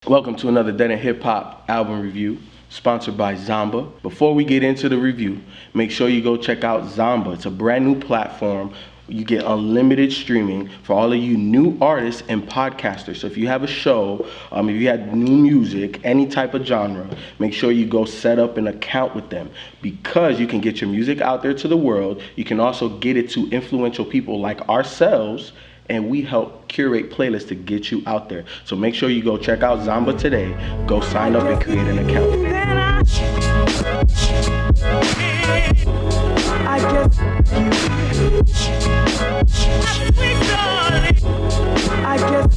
Welcome to another Dead and Hip Hop album review, sponsored by Zomba. Before we get into the review, make sure you go check out Zomba. It's a brand new platform. You get unlimited streaming for all of you new artists and podcasters. So if you have a show, if you had new music, any type of genre, make sure you go set up an account with them, because you can get your music out there to the world. You can also get it to influential people like ourselves, and we help curate playlists to get you out there. So make sure you go check out Zomba today. Go sign up and create an account.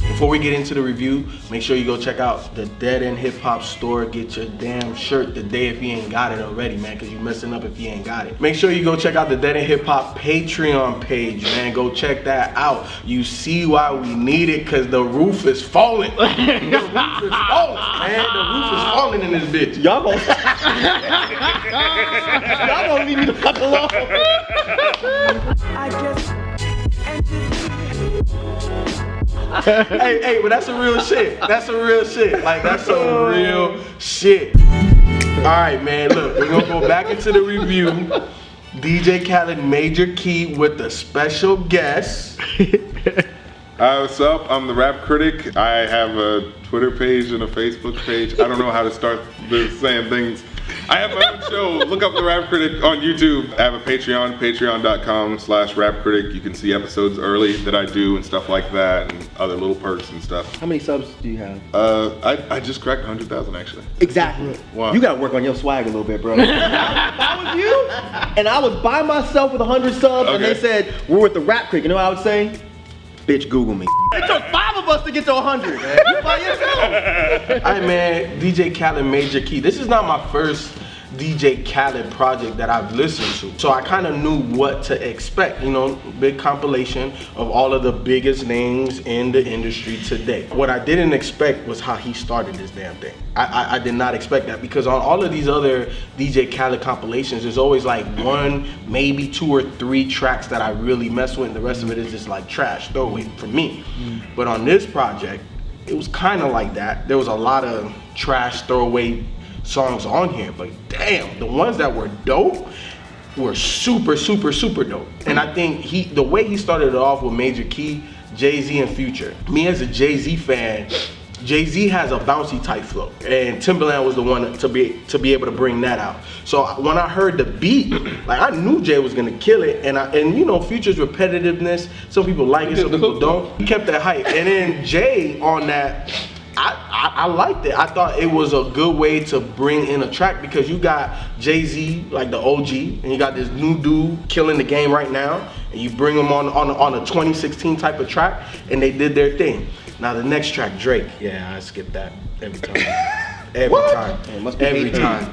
Before we get into the review, make sure you go check out the Dead End Hip Hop store. Get your damn shirt today if you ain't got it already, man, because you messing up if you ain't got it. Make sure you go check out the Dead End Hip Hop Patreon page, man. Go check that out. You see why we need it, because the roof is falling. The roof is falling, man. The roof is falling in this bitch. Y'all gonna leave me the fuck alone. I guess. hey, but that's a real shit. That's a real shit. Like, that's a real shit. Alright, man, look, we're gonna go back into the review. DJ Khaled Major Key with a special guest. Hi, what's up? I'm the Rap Critic. I have a Twitter page and a Facebook page. I don't know how to start saying things. I have my own show. Look up the Rap Critic on YouTube. I have a Patreon, patreon.com/rapcritic. You can see episodes early that I do and stuff like that, and other little perks and stuff. How many subs do you have? I just cracked 100,000 actually. Exactly. Wow. You gotta work on your swag a little bit, bro. If I was you, and I was by myself with 100 subs, and they said, we're with the Rap Critic, you know what I would say? Bitch, Google me. It took 5 of us to get to 100, man. You by yourself. Alright, man, DJ Khaled Major Key. This is not my first DJ Khaled project that I've listened to, so I kind of knew what to expect. You know, big compilation of all of the biggest names in the industry today. What I didn't expect was how he started this damn thing. I did not expect that, because on all of these other DJ Khaled compilations, there's always like 1, maybe 2 or 3 tracks that I really mess with, and the rest of it is just like trash, throwaway for me. But on this project, it was kind of like that. There was a lot of trash, throwaway songs on here, but damn, the ones that were dope were super dope. And I think the way he started it off with Major Key, Jay-Z and Future. Me as a Jay-Z fan, Jay-Z has a bouncy type flow, and Timbaland was the one to be able to bring that out. So when I heard the beat, like, I knew Jay was gonna kill it, and you know, Future's repetitiveness, some people like it, some people don't. He kept that hype, and then Jay on that, I liked it. I thought it was a good way to bring in a track, because you got Jay-Z, like the OG, and you got this new dude killing the game right now, and you bring them on a 2016 type of track, and they did their thing. Now the next track, Drake. Yeah, I skip that every time. Every time. Every time.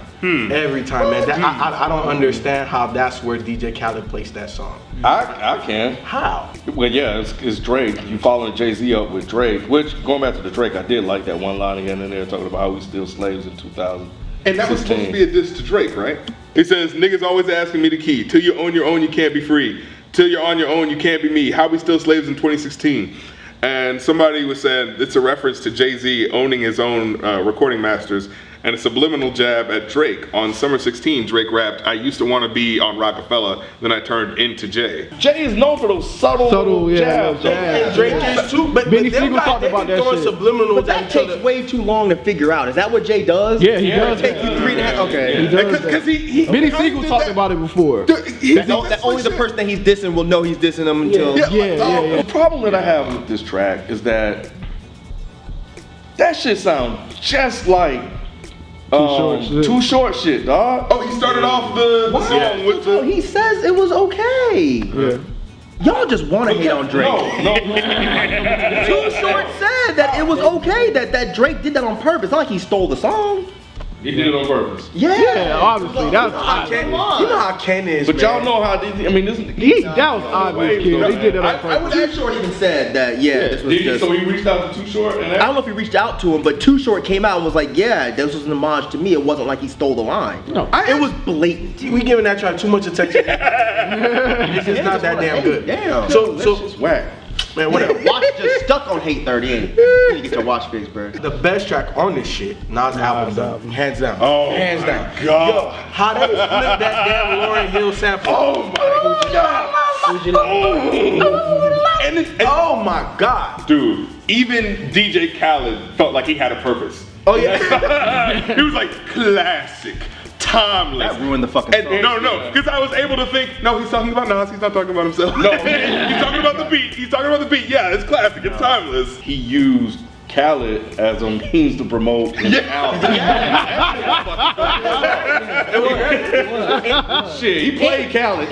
Every time, man. I don't understand how that's where DJ Khaled placed that song. I can. How? Well, yeah, it's Drake. You following Jay-Z up with Drake, which, going back to the Drake, I did like that one line again in there talking about how we still slaves in 2000. And that was supposed to be a diss to Drake, right? He says, niggas always asking me the key. Till you own your own, you can't be free. Till you're on your own, you can't be me. How we still slaves in 2016? And somebody was saying it's a reference to Jay-Z owning his own recording masters, and a subliminal jab at Drake. On Summer 16, Drake rapped, I used to want to be on Rockefeller, then I turned into Jay. Jay is known for those subtle jabs. And Drake is too, but Benny Siegel talked about that shit. Subliminal, but that takes way too long to figure out. Is that what Jay does? Yeah, he does. Take you 3.5. Okay. He does. Because Benny Siegel talked about it before. That only the person that he's dissing will know he's dissing him until. Yeah. The problem that I have with this track is that shit sounds just like Too Short shit, dog. Oh, he started off the song with the... He says it was okay. Yeah. Y'all just want to hate on Drake. No. Too Short said that it was okay that Drake did that on purpose. It's not like he stole the song. He did it on purpose. Yeah, obviously. That was you know how Ken is, But man. y'all know how this, I mean, this... that was obvious, kid. He did that on I purpose. was Too Short even said that, this was just... So he reached out to Too Short? And I don't know if he reached out to him, but Too Short came out and was like, yeah, this was an homage to me. It wasn't like he stole the line. No. It was blatant. We giving that track too much attention. This is not that damn good. Damn. So it's whack. Man, whatever. Watch just stuck on Hate 30, ain't it? You need to get your watch fixed, bro. The best track on this shit, Nas album, though. Hands down. Oh, hands my down. God. Yo, how they flipped that damn Lauryn Hill sample. Oh my God. Oh my God. Dude, even DJ Khaled felt like he had a purpose. Oh yeah. He was like, classic, timeless. That ruined the fucking song. No, because I was able to think, no, he's talking about Nas, he's not talking about himself. No, he's talking about the beat. He's talking about the beat. Yeah, it's classic, it's timeless. He used Khaled as a means to promote his album. Shit, he played Khaled.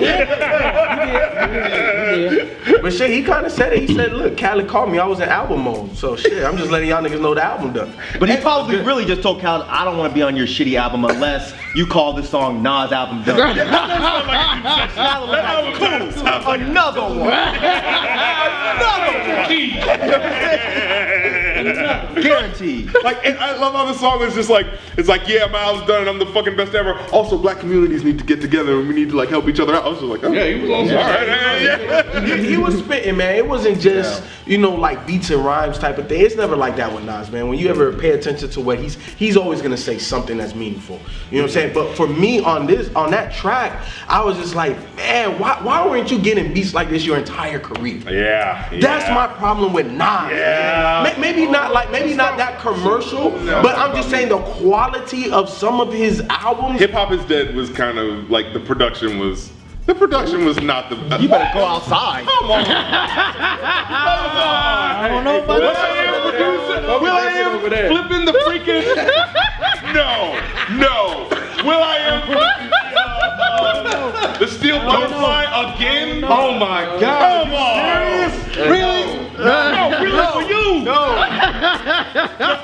But shit, he kind of said it. He said, look, Khaled called me. I was in album mode. So shit, I'm just letting y'all niggas know the album done. But he probably really just told Khaled, I don't want to be on your shitty album unless you call this song Nas album done. Another one. Guaranteed. Like, and I love how the song is just like, it's like, yeah, my album's done and I'm the fucking best ever. Also, black communities need to get together and we need to like help each other out. I was just like, oh. Yeah, he was on He was spitting, man. It wasn't just, you know, like beats and rhymes type of thing. It's never like that with Nas, man. When you ever pay attention to what he's always gonna say something that's meaningful. You know what I'm saying? But for me on that track, I was just like, man, why weren't you getting beats like this your entire career? Yeah. That's my problem with Nas. Yeah. Maybe not that commercial, but I'm just saying the quality of some of his albums. Hip Hop Is Dead was kind of like the production was not the. You better go outside. Come on. I don't know about that. Will.i.am flipping the freaking. No. Will.i.am the steel butterfly again? Oh my God. Come on. Serious? Really? No, really for you. No,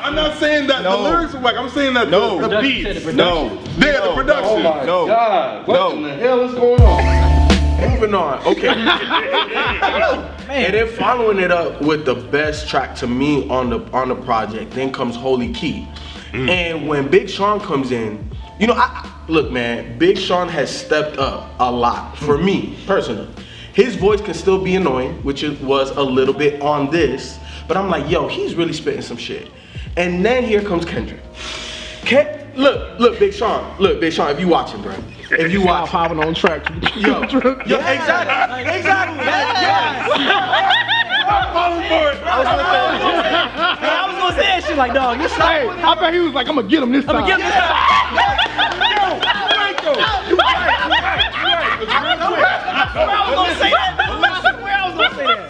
I'm not saying that the lyrics are whack. I'm saying that the beats. No. The production. Oh my No. God. What No. in the hell is going on? Moving on. Okay. And then following it up with the best track to me on the project, then comes Holy Key. And when Big Sean comes in, you know, look, man, Big Sean has stepped up a lot for me personally. His voice can still be annoying, which it was a little bit on this, but I'm like, yo, he's really spitting some shit. And then here comes Kendrick. Look, Big Sean, if you watching, bro. If you watch, popping on track. yo, exactly. Yes. I was gonna say that shit like, dog, you Hey, I bet he was like, I'm gonna get him this time. Give me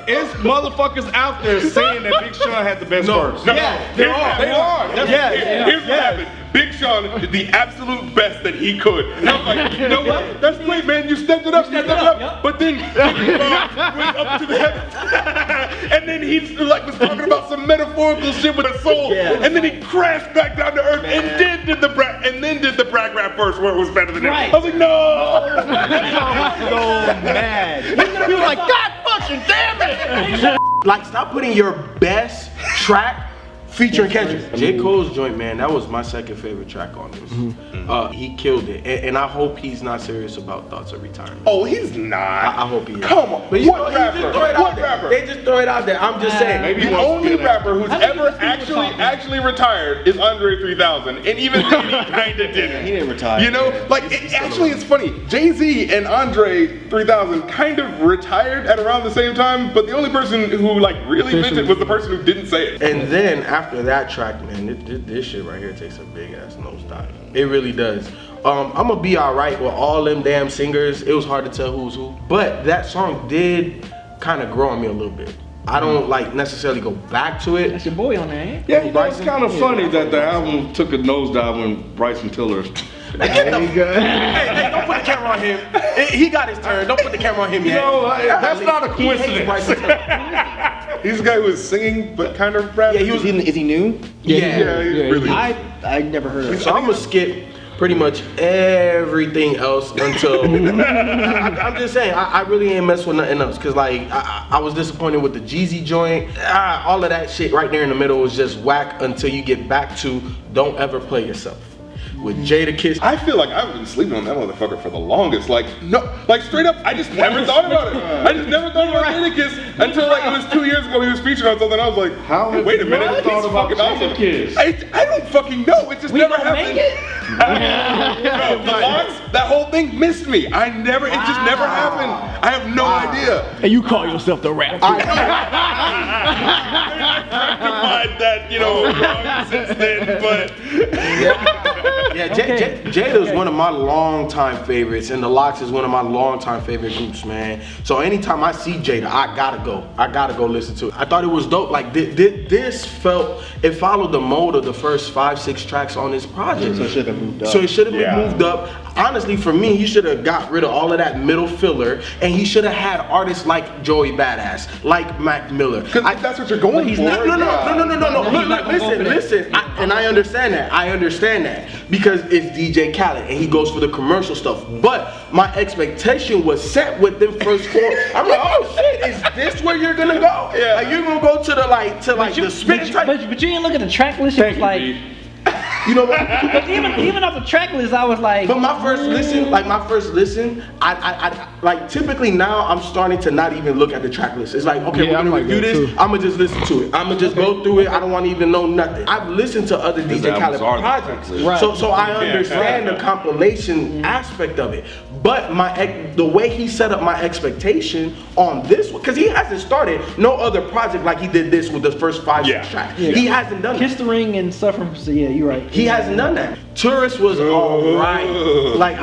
It's motherfuckers out there saying that Big Sean had the best verse. No, Yeah, they are. Here's what happened. Big Sean did the absolute best that he could. And I was like, you know what? That's great, man. You stepped it up. But then went up to the heavens. And then he like was talking about some metaphorical shit with a soul. Yeah. And then he crashed back down to earth and then did the brag rap verse where it was better than him. I was like, no. So mad. He was like, God fucking damn it. Like, stop putting your best track featuring Kendrick. J. Cole's joint, man, that was my second favorite track on this. He killed it. And I hope he's not serious about thoughts of retirement. Oh, he's not. I hope he is. Come on. But you What know, rapper? Just throw it What out there. rapper? They just throw it out there. I'm just saying. Maybe The only rapper who's ever actually retired is Andre 3000, and even then he kind of didn't. He didn't retire. You know, like it's funny. Jay-Z and Andre 3000 kind of retired at around the same time, but the only person who like really meant it was the person who didn't say it. And then after that track, man, this shit right here takes a big ass nosedive. It really does. I'm gonna be alright with all them damn singers. It was hard to tell who's who, but that song did kind of grow on me a little bit. I don't like necessarily go back to it. That's your boy on there, ain't it? Yeah, you know, it's kind of funny that the album took a nosedive when Bryson Tiller. Hey, don't put the camera on him. He got his turn. Don't put the camera on him yet. No, that's not a He hates coincidence. Bryson Tiller. He's the guy who was singing but kind of rapping. Yeah, he was. Is he new? Yeah, he's really. I never heard of him. So I'm gonna skip pretty much everything else until I'm just saying I really ain't mess with nothing else, cause like I was disappointed with the Jeezy joint. All of that shit right there in the middle was just whack until you get back to Don't Ever Play Yourself. with Jada Kiss. I feel like I've been sleeping on that motherfucker for the longest. Like, no, like straight up, I just never thought about it. I just never thought about Jadakiss until like it was 2 years ago he was featured on something. I was like, wait a minute, he's fucking awesome. I don't fucking know. It just never happened. No, the locks, that whole thing missed me. It just never happened. I have no idea. And you call yourself the rap. I rectified that, wrong since then, but Yeah, Jada is one of my longtime favorites, and the Locks is one of my longtime favorite groups, man. So anytime I see Jada, I gotta go listen to it. I thought it was dope. Like this followed the mode of the first 5-6 tracks on this project. So it should have moved up. So it should have been moved up. Honestly, for me, he should have got rid of all of that middle filler, and he should have had artists like Joey Badass, like Mac Miller. Because that's what you're going for. No. Listen. I understand that. Because it's DJ Khaled, and he goes for the commercial stuff. But my expectation was set with them first 4. I'm like, oh shit, is this where you're gonna go? Yeah. Like you're gonna go to the the spin type. But you didn't look at the track list. It was like, you know what? but even off the track list, I was like. But my first listen, I like typically now I'm starting to not even look at the track list. It's like, okay, we're gonna review this. I'm gonna just listen to it. I'm gonna just go through it. I don't want to even know nothing. I've listened to other DJ Khaled projects, so I understand the compilation aspect of it. But the way he set up my expectation on this one, because he hasn't started no other project like he did this with the first 5-6 tracks. Yeah. He hasn't done Kiss the Ring and stuff from. Yeah, you're right. He hasn't done that. Tourist was alright. Like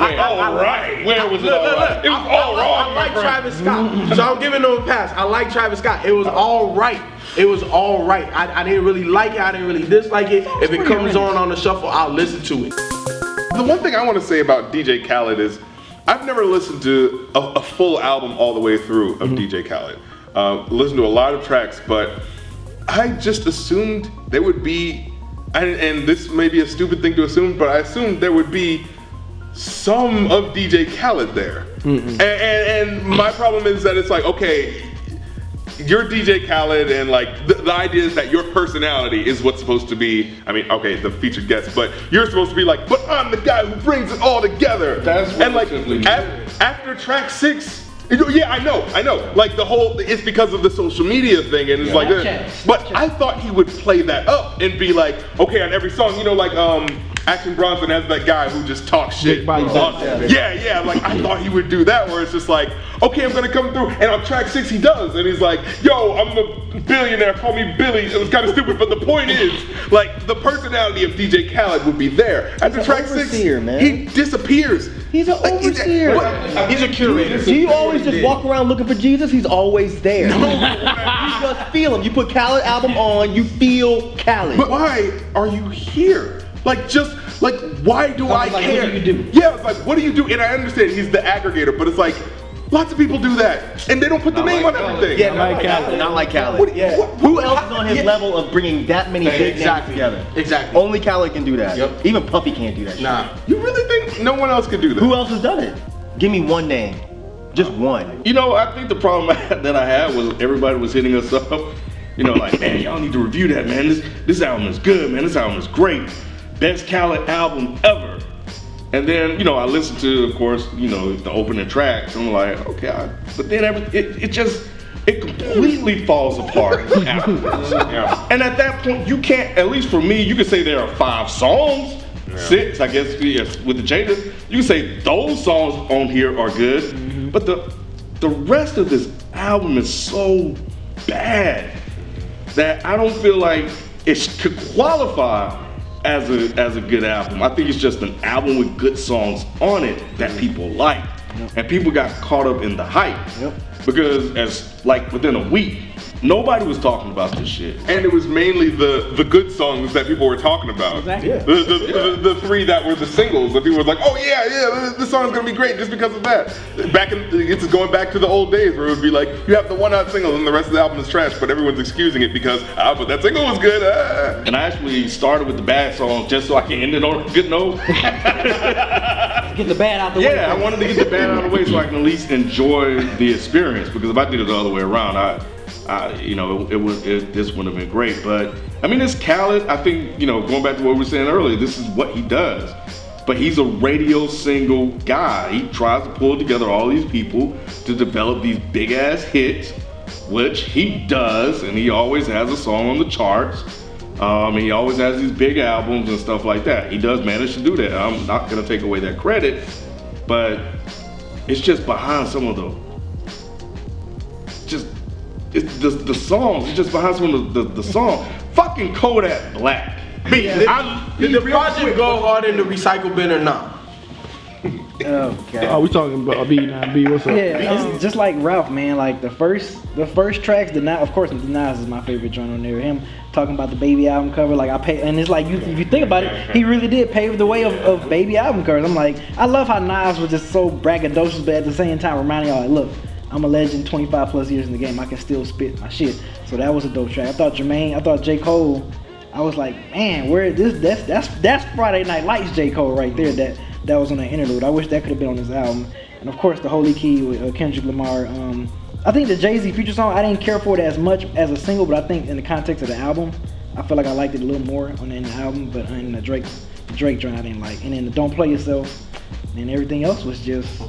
where was it alright? It was all wrong. I like Travis Scott, so I'm giving him a pass. I like Travis Scott. It was alright. It was alright. I didn't really like it. I didn't really dislike it. If it comes on the shuffle, I'll listen to it. The one thing I want to say about DJ Khaled is I've never listened to a full album all the way through of DJ Khaled. Listened to a lot of tracks, but I just assumed there would be, and this may be a stupid thing to assume, but I assumed there would be some of DJ Khaled there. And my problem is that it's like, okay, you're DJ Khaled, and like the idea is that your personality is what's supposed to be, I mean, okay, the featured guest, but you're supposed to be like, but I'm the guy who brings it all together. That's what and like after track 6, yeah, I know. Like the whole, it's because of the social media thing, and it's like, but I thought he would play that up and be like, okay, on every song, like Action Bronson has that guy who just talks shit. Yeah, like I thought he would do that, where it's just like, okay, I'm gonna come through, and on track 6 he does, and he's like, yo, I'm a billionaire, call me Billy. It was kind of stupid, but the point is, like, the personality of DJ Khaled would be there. After track 6, he disappears. He's an overseer. He's a curator. Do you always just walk around looking for Jesus? He's always there. No. You just feel him. You put Khaled album on, you feel Khaled. But why are you here? Like, why do I care? What do you do? Yeah, it's like, what do you do? And I understand he's the aggregator, but it's like, lots of people do that, and they don't put the name on everything. Yeah, not like Khaled. Who else is on his level of bringing that many big names together? Exactly. Only Khaled can do that. Yep. Even Puffy can't do that. Nah. You really think no one else can do that? Who else has done it? Give me one name. Just one. I think the problem that I had was everybody was hitting us up. Like, man, y'all need to review that, man. This album is good, man. This album is great. Best Khaled album ever. And then, I listened to, of course, the opening tracks. And I'm like, okay, but then it completely falls apart afterwards. And at that point, you can't, at least for me, you could say there are 5 songs, 6, I guess, yes, with the Jada. You can say those songs on here are good, but the rest of this album is so bad that I don't feel like it could qualify as a good album. I think it's just an album with good songs on it that people like. And people got caught up in the hype. Because within a week, nobody was talking about this shit. And it was mainly the good songs that people were talking about. Exactly. The 3 that were the singles that people were like, oh yeah, this song's gonna be great just because of that. It's going back to the old days where it would be like, you have the one hot single and the rest of the album is trash, but everyone's excusing it because, but that single was good. And I actually started with the bad songs just so I can end it on a good note. Get the bad out the way. Yeah, I wanted to get the bad out of the way so I can at least enjoy the experience, because if I did it the other way around, this wouldn't have been great. But I mean, it's Khaled. I think, going back to what we were saying earlier, this is what he does. But he's a radio single guy. He tries to pull together all these people to develop these big ass hits, which he does, and he always has a song on the charts. And he always has these big albums and stuff like that. He does manage to do that. I'm not gonna take away that credit, but it's just behind some of the songs. It's just behind some of the songs. Fucking Kodak Black. Did the project go hard in the recycle bin or not? Oh god. Oh, we talking about B9B. What's up? Yeah, it's just like Ralph, man. Like the first tracks, of course, the Nas is my favorite joint on there. Him talking about the Baby album cover, like and it's like if you think about it, he really did pave the way of Baby album covers. I'm like, I love how Nas was just so braggadocious, but at the same time reminding y'all, like, look, I'm a legend, 25 plus years in the game. I can still spit my shit. So that was a dope track. I thought J. Cole. I was like, man, where is this? That's Friday Night Lights J. Cole right there. That was on the interlude. I wish that could have been on this album. And of course, the Holy Key with Kendrick Lamar. I think the Jay-Z feature song, I didn't care for it as much as a single, but I think in the context of the album, I feel like I liked it a little more in the album. But in the Drake joint, I didn't like. And then the Don't Play Yourself, and everything else was just.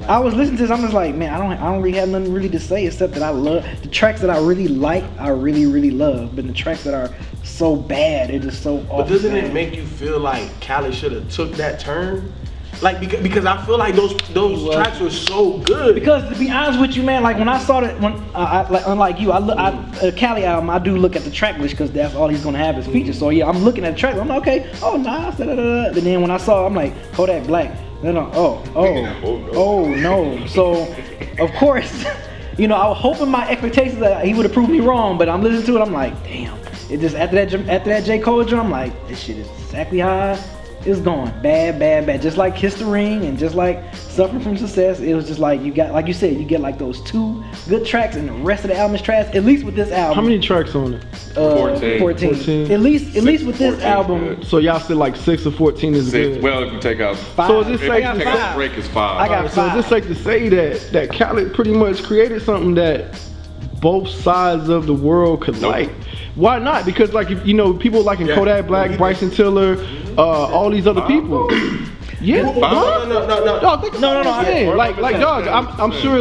I was listening to this, I'm just like, man, I don't really have nothing really to say except that I love the tracks that I really like. I really, really love, but the tracks that are so bad, it is so awful. But doesn't it make you feel like Khaled should have took that turn? Like because I feel like those tracks were so good. Because to be honest with you, man, like when I saw that, unlike you, Khaled album, I do look at the track list because that's all he's gonna have is features. So yeah, I'm looking at the track. I'm like, okay, oh Nas, But then when I saw, I'm like, Kodak Black. Oh no. So of course, I was hoping my expectations that he would have proved me wrong, but I'm listening to it, I'm like, damn. It just after that J. Cole drum, I'm like, this shit is exactly how it's going. Bad. Just like Kiss the Ring and just like Suffering from Success, it was just like you got, like you said, you get like those 2 good tracks and the rest of the album is trash. At least with this album. How many tracks on it? 14. At least with this album. Good. So y'all said like 6 or 14 is 6. good. Well, if you take out 5. So is this safe to take out break is 5. I got 5. So is it safe to say that Khaled pretty much created something that both sides of the world could like? Why not? Because like people like in Kodak Black, Bryson Tiller, all these other people. Yeah. No. Like dog, I'm sure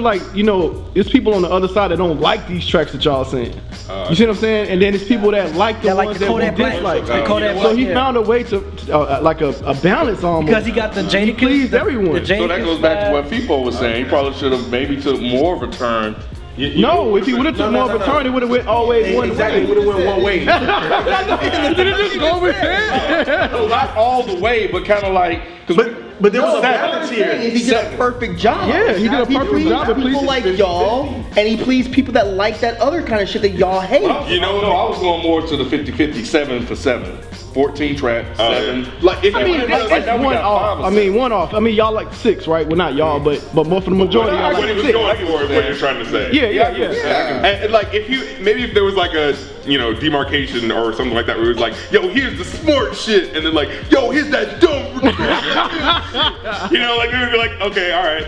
it's people on the other side that don't like these tracks that y'all saying. You see what I'm saying? And then it's people that like the ones that we dislike. So he found a way to like a balance almost. Because he got the Jada Kiss. Pleased everyone. So that goes back to what FIFO was saying. He probably should have maybe took more of a turn. If he would have took more of a turn, it would have went always one way. Exactly, would have went one way. Did it just go with him? Not all the way, but kind of like. But there was a balance here. He did a perfect job. Yeah, he did a perfect job. He pleased people like y'all, and he pleased people that like that other kind of shit that y'all hate. I was going more to the 50-50, 7 for 7. 14 tracks, 7. One off. I mean, y'all like 6, right? Well, not y'all, but more for the majority. Y'all like 6. What you're trying to say. Yeah. And like if there was like a demarcation or something like that where it was like, yo, here's the smart shit, and then like, yo, here's that dumb. Like we would be like, okay, all right,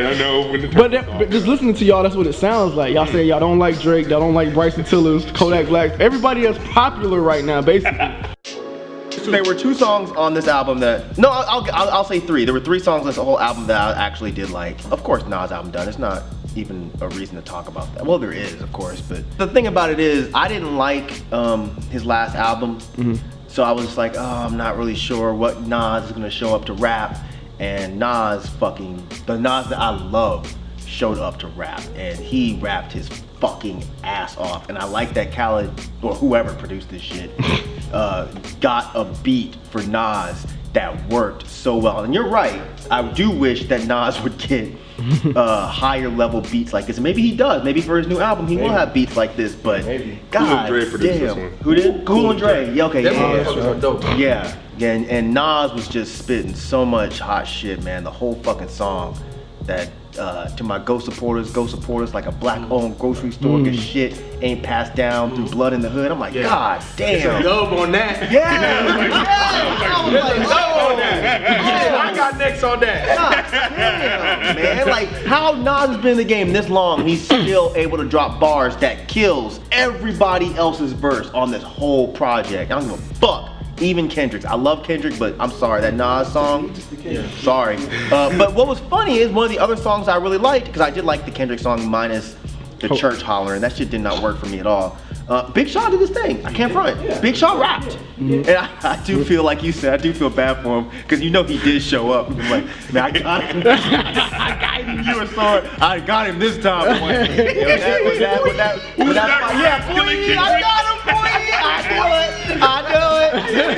I know. When but just listening to y'all, that's what it sounds like. Y'all say y'all don't like Drake, y'all don't like Bryson Tiller's, Kodak Black. Everybody that's popular right now, basically. There were 2 songs on this album that I'll say 3. There were 3 songs on this whole album that I actually did like. Of course, Nas' album done. It's not even a reason to talk about that. Well, there is, of course, but the thing about it is I didn't like his last album. So I was just like, I'm not really sure what Nas is gonna show up to rap. And the Nas that I love showed up to rap, and he rapped his fucking ass off. And I like that Khaled, or whoever produced this shit, got a beat for Nas that worked so well. And you're right, I do wish that Nas would get higher level beats like this. And maybe he does. Maybe for his new album he will have beats like this. But God damn, who did? Cool and Dre. Yeah, okay. Yeah. And Nas was just spitting so much hot shit, man. The whole fucking song. That to my Go supporters, like a black-owned grocery store, cause shit ain't passed down through blood in the hood. I'm like, God damn. Love on that. Yeah. I got next on that. God damn, man. Like, how Nas has been in the game this long, he's still able to drop bars that kills everybody else's verse on this whole project. I don't give a fuck. Even Kendrick's. I love Kendrick, but I'm sorry, that Nas song, sorry. But what was funny is one of the other songs I really liked, because I did like the Kendrick song minus the church holler, and that shit did not work for me at all. Big Sean did his thing. I can't front. Big Sean rapped. And I do feel, like you said, I do feel bad for him, because you know he did show up. He was like, man, I got him. I got him. You were sorry. I got him this time, boy. Yeah, I got him, boy. I know it.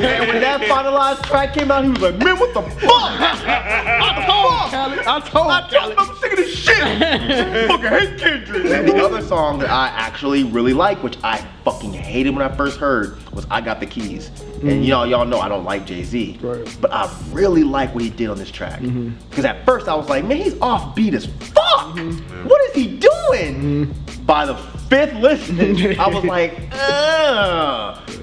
And when that finalized track came out, he was like, man, what the fuck? I told him I'm sick of this shit. I fucking hate Kendrick. And the other song that I actually really like, which I fucking hated when I first heard, was I Got the Keys. And y'all know I don't like Jay-Z. Right. But I really like what he did on this track. Because at first I was like, man, he's offbeat as fuck. What is he doing? By the fifth listen, I was like,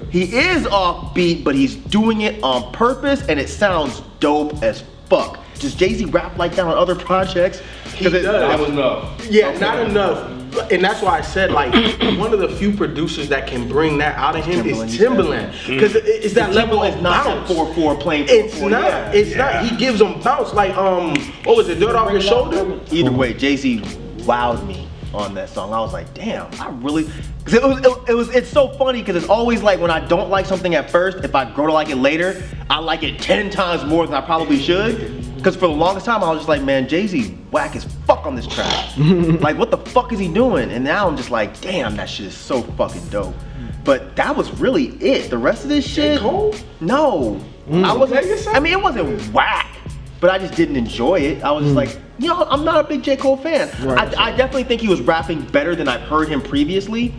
he is offbeat, but he's doing it on purpose, and it sounds dope as fuck. Does Jay-Z rap like that on other projects? That was enough. Yeah, not enough. And that's why I said, like, one of the few producers that can bring that out of him is Timbaland. Because it's that level of bounce. 4/4 playing 4/4. It's not. It's not. He gives them bounce. Like, what was it, Dirt Off Your Shoulder? Either way, Jay-Z wowed me on that song. I was like, damn, I really, because it's so funny, because it's always like when I don't like something at first, if I grow to like it later, I like it 10 times more than I probably should. Because for the longest time, I was just like, man, Jay-Z whack as fuck on this track. Like, what the fuck is he doing? And now I'm just like, damn, that shit is so fucking dope. But that was really it. The rest of this shit, no. I wasn't, I mean, it wasn't whack, but I just didn't enjoy it. I was just like, you know, I'm not a big J. Cole fan. I definitely think he was rapping better than I've heard him previously,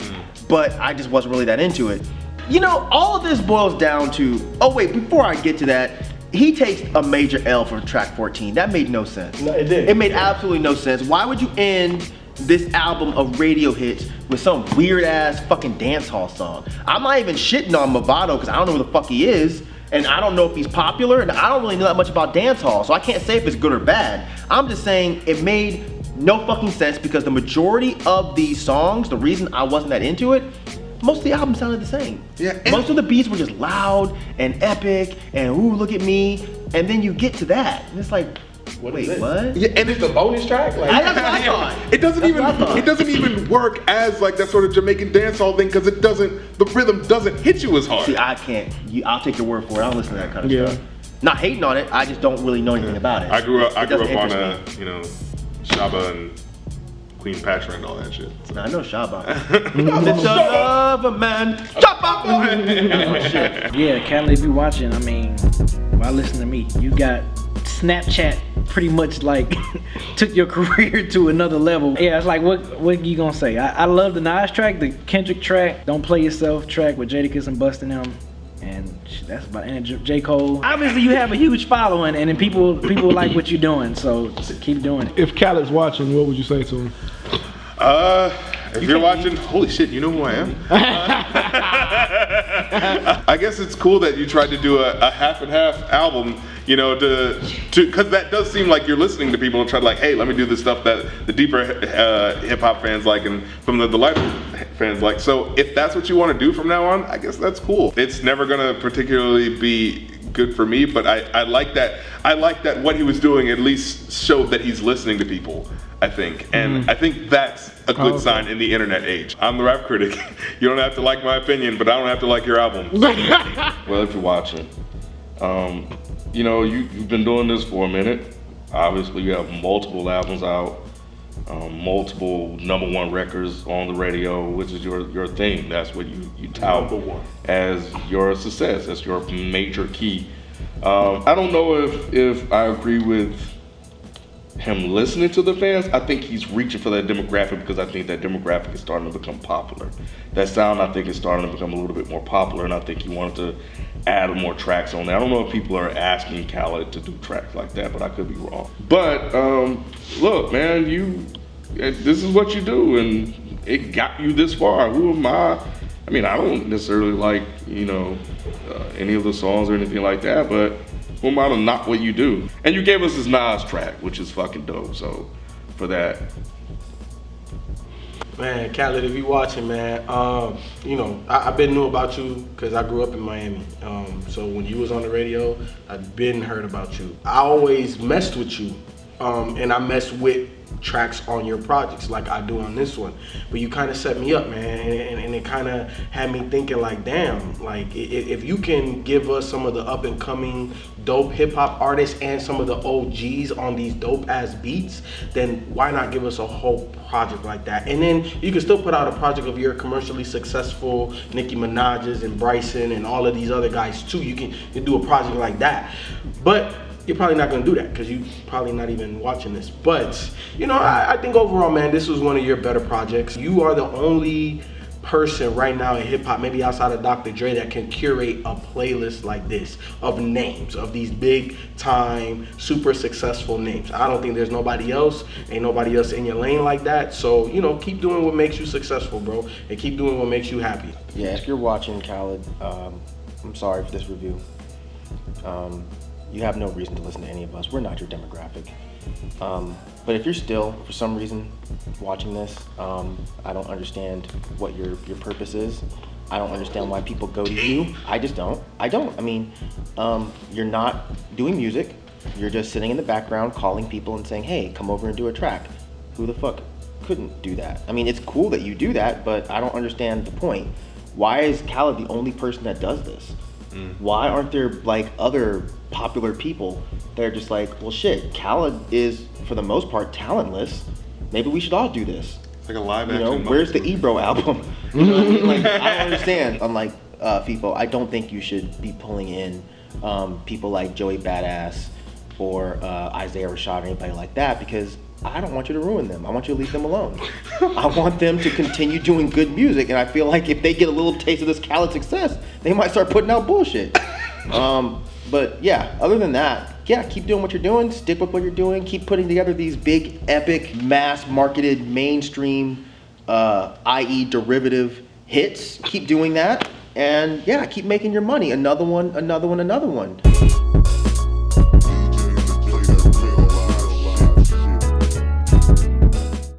but I just wasn't really that into it. You know, all of this boils down to, oh wait, before I get to that, he takes a major L for track 14. That made no sense. No, it did. It made absolutely no sense. Why would you end this album of radio hits with some weird ass fucking dance hall song? I'm not even shitting on Mavado, because I don't know who the fuck he is, and I don't know if he's popular, and I don't really know that much about dance hall, so I can't say if it's good or bad. I'm just saying it made no fucking sense, because the majority of these songs, the reason I wasn't that into it, most of the album sounded the same. Yeah. Most of the beats were just loud and epic and ooh, look at me. And then you get to that, and it's like, wait, what? Yeah, and it's the bonus track. Like, that's what I thought. It doesn't even work as like that sort of Jamaican dancehall thing, because the rhythm doesn't hit you as hard. See, I can't. I'll take your word for it. I don't listen to that kind of stuff. Not hating on it. I just don't really know anything about it. I grew up on Shabba and Queen Patra and all that shit. So. I know Shabba. It's your love, man. Shabba boy. Yeah, Khaled, if you watching, I mean, why listen to me? You got Snapchat pretty much like took your career to another level. Yeah, it's like, what you gonna say? I love the Nas track, the Kendrick track, Don't Play Yourself track with Jadakiss and Busta and them. And that's about it. And J. Cole. Obviously, you have a huge following, and then people like what you're doing. So keep doing it. If Khaled's watching, what would you say to him? If you're watching, holy shit, you know who I am? I guess it's cool that you tried to do a half and half album, you know, because that does seem like you're listening to people and try to like, hey, let me do this stuff that the deeper hip hop fans like and from the lighter fans like. So if that's what you want to do from now on, I guess that's cool. It's never gonna particularly be good for me, but I like that. I like that what he was doing at least showed that he's listening to people, I think. And I think that's a good sign in the internet age. I'm the rap critic. You don't have to like my opinion, but I don't have to like your album. Well, if you're watching, you know, you've been doing this for a minute. Obviously, you have multiple albums out, multiple #1 records on the radio, which is your thing. That's what you tout as your success. That's your major key. I don't know if I agree with him listening to the fans. I think he's reaching for that demographic, because I think that demographic is starting to become popular. That sound, I think, is starting to become a little bit more popular, and I think he wanted to add more tracks on there. I don't know if people are asking Khaled to do tracks like that, but I could be wrong. But look, man, this is what you do, and it got you this far. Who am I? I mean, I don't necessarily like, you know, any of the songs or anything like that, but Mavado not what you do. And you gave us this Nas track, which is fucking dope. So for that. Man, Khaled, if you watching, man, you know, I've been knew about you because I grew up in Miami. So when you was on the radio, I've been heard about you. I always messed with you, and I messed with tracks on your projects like I do on this one. But you kind of set me up, man, and it kind of had me thinking like, damn, like if you can give us some of the up and coming dope hip hop artists and some of the OGs on these dope ass beats, then why not give us a whole project like that? And then you can still put out a project of your commercially successful Nicki Minaj's and Bryson and all of these other guys too. You can do a project like that. But you're probably not gonna do that because you probably not even watching this. But you know, I think overall, man, this was one of your better projects. You are the only person right now in hip hop, maybe outside of Dr. Dre, that can curate a playlist like this of names of these big time, super successful names. I don't think there's nobody else, ain't nobody else in your lane like that. So, you know, keep doing what makes you successful, bro, and keep doing what makes you happy. Yeah, if you're watching, Khaled, I'm sorry for this review. You have no reason to listen to any of us. We're not your demographic. But if you're still, for some reason, watching this, I don't understand what your purpose is. I don't understand why people go to you. I just don't. I mean, you're not doing music. You're just sitting in the background calling people and saying, hey, come over and do a track. Who the fuck couldn't do that? I mean, it's cool that you do that, but I don't understand the point. Why is Khaled the only person that does this? Why aren't there like other popular people that are just like, well shit, Khaled is for the most part talentless. Maybe we should all do this. Like a live action. You know, where's the Ebro album? You know what I mean? Like, I don't understand. Unlike FIFO, I don't think you should be pulling in people like Joey Badass or Isaiah Rashad or anybody like that, because I don't want you to ruin them. I want you to leave them alone. I want them to continue doing good music, and I feel like if they get a little taste of this Khaled success, they might start putting out bullshit. But yeah, other than that, yeah, keep doing what you're doing, stick with what you're doing, keep putting together these big, epic, mass-marketed, mainstream, i.e. derivative hits. Keep doing that, and yeah, keep making your money. Another one, another one, another one.